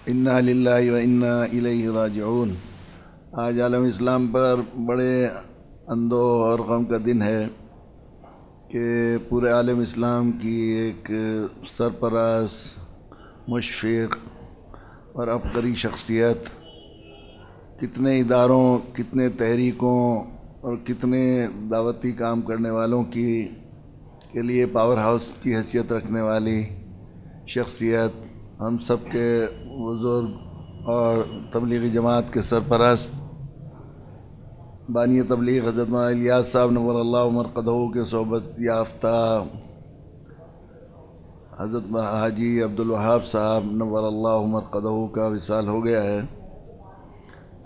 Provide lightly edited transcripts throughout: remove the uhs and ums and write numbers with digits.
انا للہ و انا الیہ راجعون۔ آج عالم اسلام پر بڑے اندوہ اور غم کا دن ہے کہ پورے عالم اسلام کی ایک سرپرست، مشفق اور عبقری شخصیت، کتنے اداروں، کتنے تحریکوں اور کتنے دعوتی کام کرنے والوں کے لیے پاور ہاؤس کی حیثیت رکھنے والی شخصیت، ہم سب کے بزرگ اور تبلیغی جماعت کے سرپرست بانی تبلیغ حضرت مولانا الیاس صاحب نور اللہ مرقدہ کے صحبت یافتہ حضرت حاجی عبدالوہاب صاحب نور اللہ مرقدہ کا وصال ہو گیا ہے۔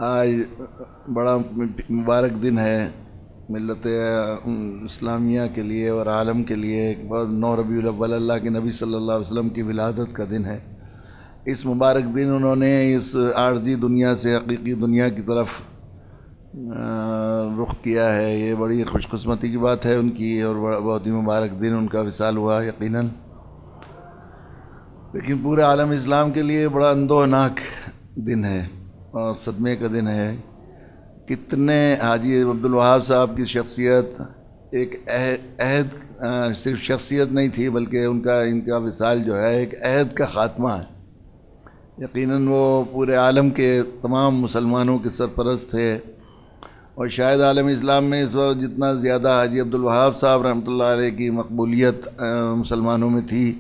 آج بڑا مبارک دن ہے ملت اسلامیہ کے لیے اور عالم کے لیے۔ 9 ربیع الاول اللہ کے نبی صلی اللہ علیہ وسلم کی ولادت کا دن ہے۔ اس مبارک دن انہوں نے اس عارضی دنیا سے حقیقی دنیا کی طرف رخ کیا ہے۔ یہ بڑی خوش قسمتی کی بات ہے ان کی، اور بہت ہی مبارک دن ان کا وصال ہوا یقیناً، لیکن پورے عالم اسلام کے لیے بڑا اندوہناک دن ہے اور صدمے کا دن ہے۔ کتنے حاجی عبدالوہاب صاحب کی شخصیت ایک عہد، صرف شخصیت نہیں تھی بلکہ ان کا وصال جو ہے ایک عہد کا خاتمہ ہے۔ یقیناً وہ پورے عالم کے تمام مسلمانوں کے سرپرست تھے، اور شاید عالم اسلام میں اس وقت جتنا زیادہ حاجی عبدالوہاب صاحب رحمۃ اللہ علیہ کی مقبولیت مسلمانوں میں تھی،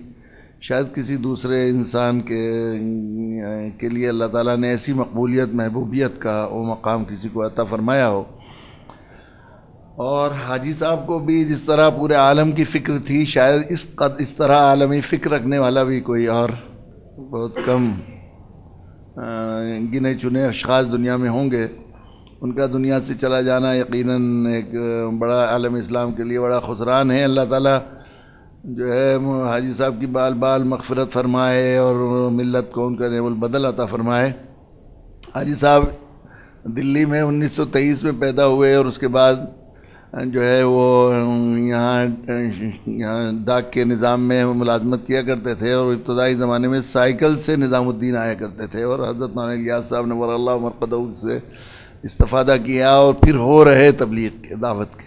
شاید کسی دوسرے انسان کے لیے اللہ تعالیٰ نے ایسی مقبولیت، محبوبیت کا وہ مقام کسی کو عطا فرمایا ہو۔ اور حاجی صاحب کو بھی جس طرح پورے عالم کی فکر تھی، شاید اس طرح عالمی فکر رکھنے والا بھی کوئی اور بہت کم گنے چنے اشخاص دنیا میں ہوں گے۔ ان کا دنیا سے چلا جانا یقیناً ایک بڑا عالم اسلام کے لیے بڑا خسران ہے۔ اللہ تعالیٰ جو ہے حاجی صاحب کی بال بال مغفرت فرمائے اور ملت کو ان کا نعم البدل عطا فرمائے۔ حاجی صاحب دلی میں 1923 میں پیدا ہوئے، اور اس کے بعد جو ہے وہ یہاں ڈاک کے نظام میں ملازمت کیا کرتے تھے، اور ابتدائی زمانے میں سائیکل سے نظام الدین آیا کرتے تھے، اور حضرت مولانا الیاس صاحب نور اللہ مرقدہ سے استفادہ کیا، اور پھر ہو رہے تبلیغ کے، دعوت کے۔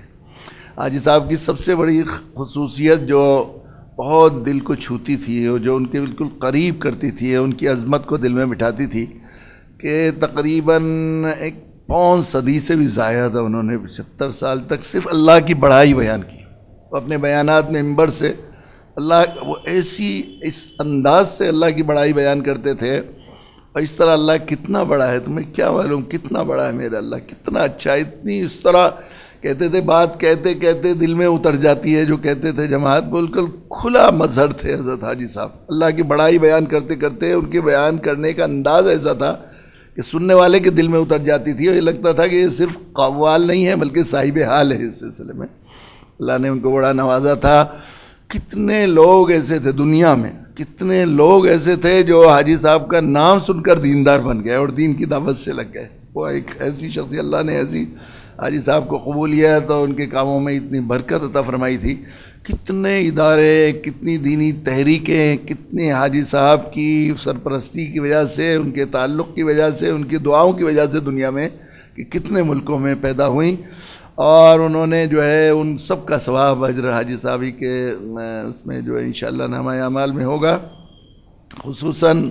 حاجی صاحب کی سب سے بڑی خصوصیت جو بہت دل کو چھوتی تھی، اور جو ان کے بالکل قریب کرتی تھی، ان کی عظمت کو دل میں بٹھاتی تھی، کہ تقریباً ایک 5 صدی سے بھی زیادہ انہوں نے 75 سال تک صرف اللہ کی بڑائی بیان کی۔ اپنے بیانات میں منبر سے اللہ، وہ اس انداز سے اللہ کی بڑائی بیان کرتے تھے، اور اس طرح اللہ کتنا بڑا ہے، تمہیں کیا معلوم کتنا بڑا ہے میرا اللہ، کتنا اچھا ہے، اتنی اس طرح کہتے تھے، بات کہتے کہتے دل میں اتر جاتی ہے جو کہتے تھے جماعت۔ بالکل کھلا مظہر تھے حضرت حاجی صاحب، اللہ کی بڑائی بیان کرتے کرتے ان کے بیان کرنے کا انداز ایسا تھا کہ سننے والے کے دل میں اتر جاتی تھی، اور یہ لگتا تھا کہ یہ صرف قوال نہیں ہے بلکہ صاحب حال ہے۔ اس سلسلے میں اللہ نے ان کو بڑا نوازا تھا۔ کتنے لوگ ایسے تھے دنیا میں، کتنے لوگ ایسے تھے جو حاجی صاحب کا نام سن کر دیندار بن گئے اور دین کی دعوت سے لگ گئے۔ وہ ایک ایسی شخصیت، اللہ نے ایسی حاجی صاحب کو قبولیت اور ان کے کاموں میں اتنی برکت عطا فرمائی تھی۔ کتنے ادارے، کتنی دینی تحریکیں، کتنے حاجی صاحب کی سرپرستی کی وجہ سے، ان کے تعلق کی وجہ سے، ان کی دعاؤں کی وجہ سے دنیا میں کہ کتنے ملکوں میں پیدا ہوئیں، اور انہوں نے جو ہے ان سب کا ثواب اجر حاجی صاحب ہی کے اس میں جو ہے انشاءاللہ نامہ اعمال میں ہوگا۔ خصوصاً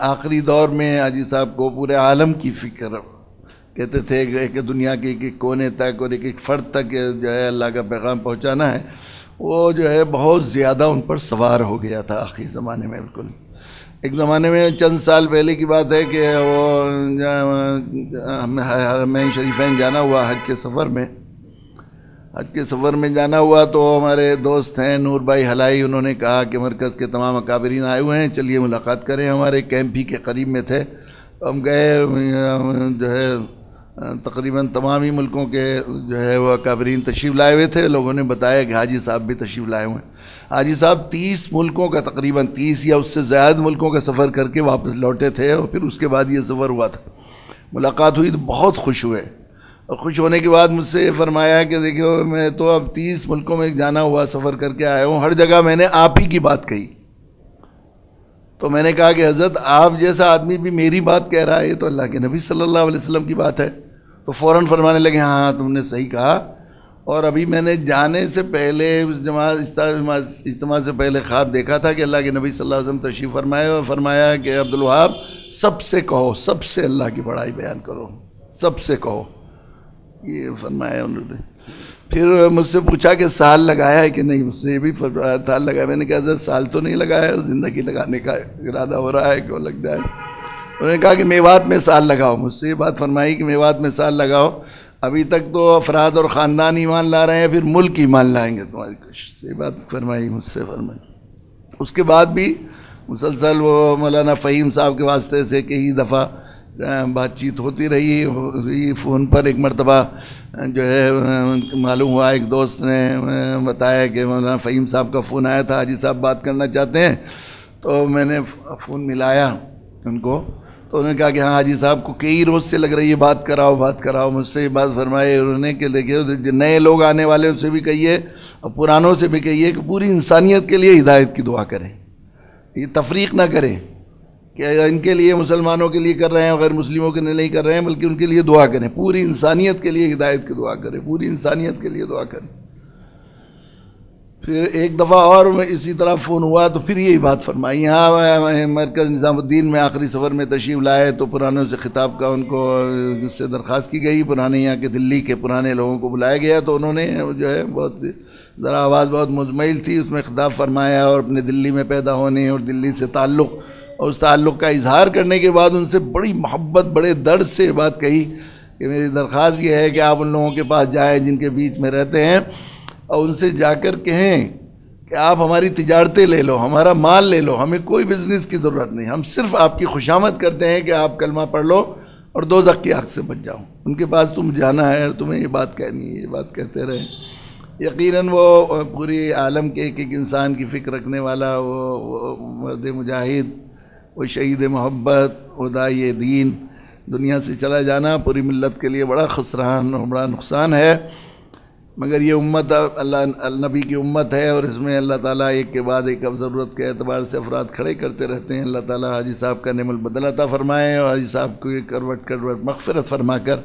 آخری دور میں حاجی صاحب کو پورے عالم کی فکر، کہتے تھے کہ دنیا کے ایک کونے تک اور ایک فرد تک جو ہے اللہ کا پیغام پہنچانا ہے، وہ جو ہے بہت زیادہ ان پر سوار ہو گیا تھا آخری زمانے میں۔ بالکل ایک زمانے میں چند سال پہلے کی بات ہے کہ وہ حرمین شریفین جانا ہوا حج کے سفر میں جانا ہوا، تو ہمارے دوست ہیں نور بھائی حلائی، انہوں نے کہا کہ مرکز کے تمام اکابرین آئے ہوئے ہیں، چلیے ملاقات کریں۔ ہمارے کیمپ ہی کے قریب میں تھے، ہم گئے، جو ہے تقریباً تمام ہی ملکوں کے جو ہے وہ اکابرین تشریف لائے ہوئے تھے۔ لوگوں نے بتایا کہ حاجی صاحب بھی تشریف لائے ہوئے ہیں۔ حاجی صاحب 30 ملکوں کا، تقریباً 30 یا اس سے زائد ملکوں کا سفر کر کے واپس لوٹے تھے، اور پھر اس کے بعد یہ سفر ہوا تھا۔ ملاقات ہوئی تو بہت خوش ہوئے، اور خوش ہونے کے بعد مجھ سے یہ فرمایا کہ دیکھو میں تو اب 30 ملکوں میں جانا ہوا، سفر کر کے آیا ہوں، ہر جگہ میں نے آپ ہی کی بات کہی، تو میں نے کہا کہ حضرت آپ جیسا آدمی بھی میری بات کہہ رہا ہے، یہ تو اللہ کے نبی صلی اللہ علیہ وسلم کی بات ہے۔ تو فوراً فرمانے لگے ہاں ہاں تم نے صحیح کہا، اور ابھی میں نے جانے سے پہلے اجتماع سے پہلے خواب دیکھا تھا کہ اللہ کے نبی صلی اللہ علیہ وسلم تشریف فرمائے اور فرمایا کہ عبدالوہاب سب سے کہو، سب سے اللہ کی بڑائی بیان کرو، سب سے کہو، یہ فرمایا انہوں نے۔ پھر مجھ سے پوچھا کہ سال لگایا ہے کہ نہیں، مجھ سے یہ بھی فرمایا سال لگایا۔ میں نے کہا حضرت سال تو نہیں لگایا، زندگی لگانے کا ارادہ ہو رہا ہے کہ وہ لگ جائے۔ انہوں نے کہا کہ میوات میں سال لگاؤ، مجھ سے یہ بات فرمائی کہ میوات میں سال لگاؤ۔ ابھی تک تو افراد اور خاندان ایمان لا رہے ہیں، پھر ملک ایمان لائیں گے تمہاری کوشش سے، یہ بات فرمائی مجھ سے فرمائی۔ اس کے بعد بھی مسلسل وہ مولانا فہیم صاحب کے واسطے سے کئی دفعہ بات چیت ہوتی رہی فون پر۔ ایک مرتبہ جو ہے معلوم ہوا، ایک دوست نے بتایا کہ مولانا فہیم صاحب کا فون آیا تھا، حاجی صاحب بات کرنا چاہتے ہیں۔ تو میں نے فون ملایا ان کو، تو انہوں نے کہا کہ ہاں حاجی صاحب کو کئی روز سے لگ رہی ہے، بات کراؤ۔ مجھ سے یہ بات فرمائی انہوں نے کہ دیکھیے نئے لوگ آنے والے ان سے بھی کہیے اور پرانوں سے بھی کہیے کہ پوری انسانیت کے لیے ہدایت کی دعا کریں، یہ تفریق نہ کریں کہ ان کے لیے مسلمانوں کے لیے کر رہے ہیں اور غیر مسلموں کے لیے نہیں کر رہے ہیں، بلکہ ان کے لیے دعا کریں، پوری انسانیت کے لیے ہدایت کی دعا کریں، پوری انسانیت کے لیے دعا کریں۔ پھر ایک دفعہ اور اسی طرح فون ہوا تو پھر یہی بات فرمائی۔ یہاں مرکز نظام الدین میں آخری سفر میں تشریف لائے تو پرانوں سے خطاب کا ان کو سے درخواست کی گئی، پرانے یہاں کے دلی کے پرانے لوگوں کو بلایا گیا، تو انہوں نے جو ہے بہت ذرا آواز بہت مزمحل تھی، اس میں خطاب فرمایا اور اپنے دلی میں پیدا ہونے اور دلی سے تعلق اور اس تعلق کا اظہار کرنے کے بعد ان سے بڑی محبت، بڑے درد سے بات کہی کہ میری درخواست یہ ہے کہ آپ ان لوگوں کے پاس جائیں جن کے بیچ میں رہتے ہیں اور ان سے جا کر کہیں کہ آپ ہماری تجارتیں لے لو، ہمارا مال لے لو، ہمیں کوئی بزنس کی ضرورت نہیں، ہم صرف آپ کی خوشامد کرتے ہیں کہ آپ کلمہ پڑھ لو اور دوزخ کی آگ سے بچ جاؤ۔ ان کے پاس تم جانا ہے اور تمہیں یہ بات کہنی ہے، یہ بات کہتے رہے۔ یقیناً وہ پوری عالم کے ایک انسان کی فکر رکھنے والا، وہ مرد مجاہد، وہ شہید محبت، وہ داعی دین، دنیا سے چلا جانا پوری ملت کے لیے بڑا خسران اور بڑا نقصان ہے۔ مگر یہ امت اللہ نبی کی امت ہے اور اس میں اللہ تعالیٰ ایک کے بعد ایک اب ضرورت کے اعتبار سے افراد کھڑے کرتے رہتے ہیں۔ اللہ تعالیٰ حاجی صاحب کا نعم البدل عطا فرمائے اور حاجی صاحب کو کروٹ مغفرت فرما کر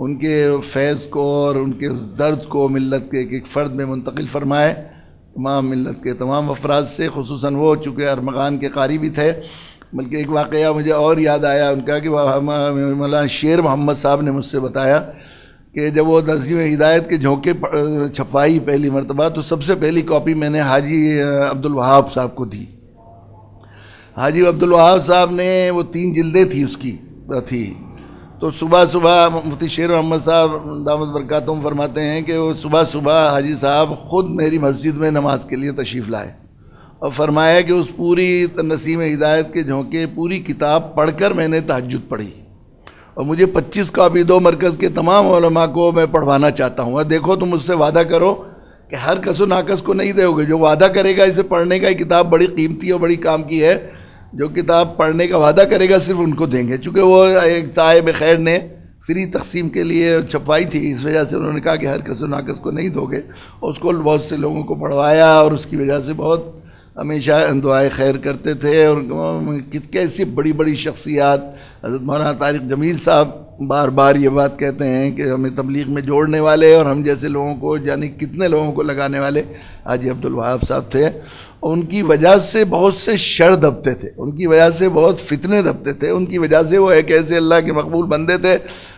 ان کے فیض کو اور ان کے اس درد کو ملت کے ایک فرد میں منتقل فرمائے، تمام ملت کے تمام افراد سے، خصوصاً وہ چونکہ ارمغان کے قاری بھی تھے۔ بلکہ ایک واقعہ مجھے اور یاد آیا ان کا کہ مولانا شیر محمد صاحب نے مجھ سے بتایا کہ جب وہ نظم ہدایت کے جھونکے چھپائی پہلی مرتبہ تو سب سے پہلی کاپی میں نے حاجی عبدالوہاب صاحب کو دی۔ حاجی عبدالوہاب صاحب نے وہ 3 جلدیں تھی اس کی تھی، تو صبح مفتی شیر محمد صاحب دامت برکاتہم فرماتے ہیں کہ وہ صبح حاجی صاحب خود میری مسجد میں نماز کے لیے تشریف لائے اور فرمایا کہ اس پوری نسیم ہدایت کے جھونکے پوری کتاب پڑھ کر میں نے تہجد پڑھی اور مجھے 25 کاپی دو مرکز کے تمام علماء کو میں پڑھوانا چاہتا ہوں۔ اور دیکھو تم مجھ سے وعدہ کرو کہ ہر کس و ناقص کو نہیں دو گے، جو وعدہ کرے گا اسے پڑھنے کا، یہ کتاب بڑی قیمتی اور بڑی کام کی ہے، جو کتاب پڑھنے کا وعدہ کرے گا صرف ان کو دیں گے۔ چونکہ وہ ایک صاحب خیر نے فری تقسیم کے لیے چھپوائی تھی، اس وجہ سے انہوں نے کہا کہ ہر کس و ناقص کو نہیں دو گے، اور اس کو بہت سے لوگوں کو پڑھوایا اور اس کی وجہ سے بہت ہمیشہ دعائے خیر کرتے تھے۔ اور کیسی بڑی بڑی شخصیات، حضرت مولانا طارق جمیل صاحب بار بار یہ بات کہتے ہیں کہ ہمیں تبلیغ میں جوڑنے والے اور ہم جیسے لوگوں کو یعنی کتنے لوگوں کو لگانے والے حاجی عبدالوہاب صاحب تھے، اور ان کی وجہ سے بہت سے شر دبتے تھے، ان کی وجہ سے بہت فتنے دبتے تھے، ان کی وجہ سے وہ ایک ایسے اللہ کے مقبول بندے تھے،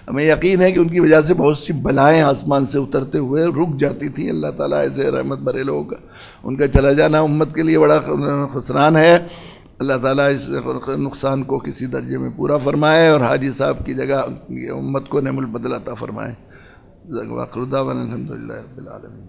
ہمیں یقین ہے کہ ان کی وجہ سے بہت سی بلائیں آسمان سے اترتے ہوئے رک جاتی تھیں۔ اللہ تعالیٰ ایسے رحمت بھرے لوگوں کا ان کا چلا جانا امت کے لیے بڑا خسران ہے۔ اللہ تعالیٰ اس نقصان کو کسی درجے میں پورا فرمائے اور حاجی صاحب کی جگہ امت کو نعم البدل عطا فرمائے۔ وآخر دعوانا الحمدللہ رب العالمین۔